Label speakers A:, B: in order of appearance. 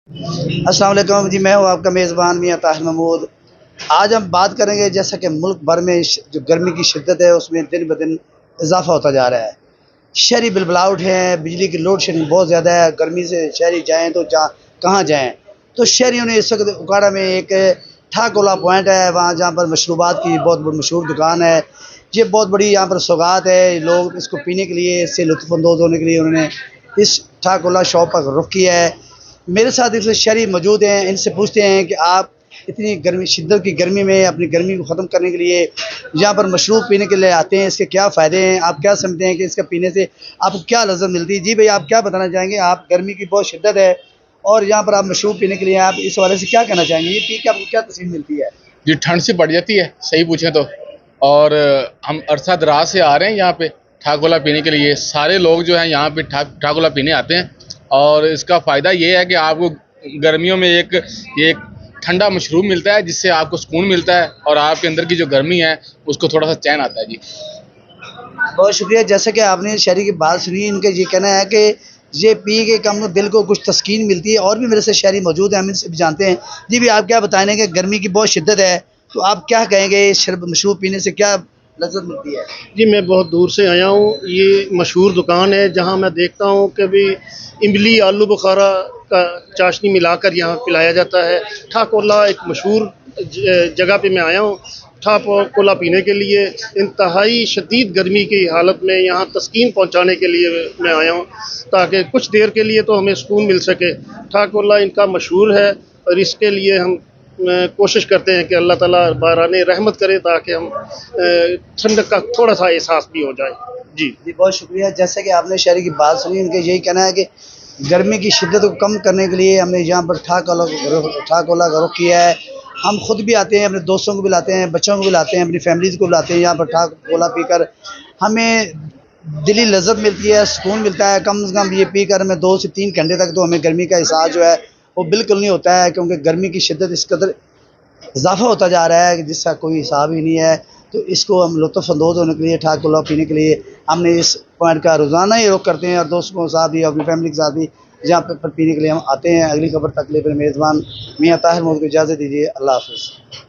A: السلام علیکم جی، میں ہوں آپ کا میزبان میاں طاہر محمود۔ آج ہم بات کریں گے جیسا کہ ملک بھر میں جو گرمی کی شدت ہے اس میں دن بدن اضافہ ہوتا جا رہا ہے۔ شہری بلبلاؤٹ ہیں، بجلی کی لوڈ شیڈنگ بہت زیادہ ہے، گرمی سے شہری جائیں تو کہاں جائیں؟ تو شہریوں نے اس وقت اکاڑا میں ایک ٹھاکولا پوائنٹ ہے، وہاں جہاں پر مشروبات کی بہت بڑی مشہور دکان ہے۔ یہ بہت بڑی یہاں پر سوغات ہے، لوگ اس کو پینے کے لیے، اس سے لطف اندوز ہونے کے لیے انہوں نے اس ٹھاکولا شاپ پر رخ کیا ہے۔ میرے ساتھ اس شہری موجود ہیں، ان سے پوچھتے ہیں کہ آپ اتنی گرمی، شدت کی گرمی میں اپنی گرمی کو ختم کرنے کے لیے یہاں پر مشروب پینے کے لیے آتے ہیں، اس کے کیا فائدے ہیں، آپ کیا سمجھتے ہیں کہ اس کا پینے سے آپ کو کیا لذت ملتی ہے؟ جی بھائی، آپ کیا بتانا چاہیں گے؟ آپ گرمی کی بہت شدت ہے اور یہاں پر آپ مشروب پینے کے لیے آپ اس حوالے سے کیا کہنا چاہیں گے؟ یہ پی کے آپ کو کیا تسلیم ملتی ہے؟
B: جی ٹھنڈ سے بڑھ جاتی ہے، صحیح پوچھیں تو۔ اور ہم عرصہ دراز سے آ رہے ہیں یہاں پہ ٹھاکولا پینے کے لیے، سارے لوگ جو ہیں یہاں پہ ٹھاکولا پینے آتے ہیں، اور اس کا فائدہ یہ ہے کہ آپ کو گرمیوں میں ایک ٹھنڈا مشروب ملتا ہے جس سے آپ کو سکون ملتا ہے، اور آپ کے اندر کی جو گرمی ہے اس کو تھوڑا سا چین آتا ہے۔ جی
A: بہت شکریہ۔ جیسے کہ آپ نے شہری کی بات سنی، ان کا یہ کہنا ہے کہ یہ پی کے کم دل کو کچھ تسکین ملتی ہے۔ اور بھی میرے سے شہری موجود ہیں، ہم ان سے بھی جانتے ہیں۔ جی بھی، آپ کیا بتائیں گے کہ گرمی کی بہت شدت ہے تو آپ کیا کہیں گے مشروب پینے سے کیا لذت ملتی ہے؟
C: جی میں بہت دور سے آیا ہوں، یہ مشہور دکان ہے جہاں میں دیکھتا ہوں کہ بھی املی آلو بخارا کا چاشنی ملا کر یہاں پلایا جاتا ہے۔ ٹھاکولا ایک مشہور جگہ پہ میں آیا ہوں ٹھاکولا پینے کے لیے۔ انتہائی شدید گرمی کی حالت میں یہاں تسکین پہنچانے کے لیے میں آیا ہوں، تاکہ کچھ دیر کے لیے تو ہمیں سکون مل سکے۔ ٹھاکولا ان کا مشہور ہے اور اس کے لیے ہم کوشش کرتے ہیں کہ اللہ تعالیٰ باران رحمت کرے تاکہ ہم ٹھنڈک کا تھوڑا سا احساس بھی ہو جائے۔ جی
A: بہت شکریہ۔ جیسے کہ آپ نے شہری کی بات سنی، ان کا یہی کہنا ہے کہ گرمی کی شدت کو کم کرنے کے لیے ہم نے یہاں پر ٹھاکولا کا رخ کیا ہے۔ ہم خود بھی آتے ہیں، اپنے دوستوں کو بھی لاتے ہیں، بچوں کو بھی لاتے ہیں، اپنی فیملیز کو بھی لاتے ہیں۔ یہاں پر ٹھاکولا پی کر ہمیں دلی لذت ملتی ہے، سکون ملتا ہے۔ کم از کم یہ پی کر ہمیں 2 سے 3 گھنٹے تک تو ہمیں گرمی کا احساس جو ہے وہ بالکل نہیں ہوتا ہے، کیونکہ گرمی کی شدت اس قدر اضافہ ہوتا جا رہا ہے کہ جس کا کوئی حساب ہی نہیں ہے۔ تو اس کو ہم لطف اندوز ہونے کے لیے، ٹھاکولا پینے کے لیے ہم نے اس پوائنٹ کا روزانہ ہی رخ کرتے ہیں، اور دوستوں کے ساتھ بھی، اپنی فیملی کے ساتھ بھی جہاں پہ پینے کے لیے ہم آتے ہیں۔ اگلی خبر تک کے لیے میزبان میاں طاہر محمود کو اجازت دیجیے۔ اللہ حافظ۔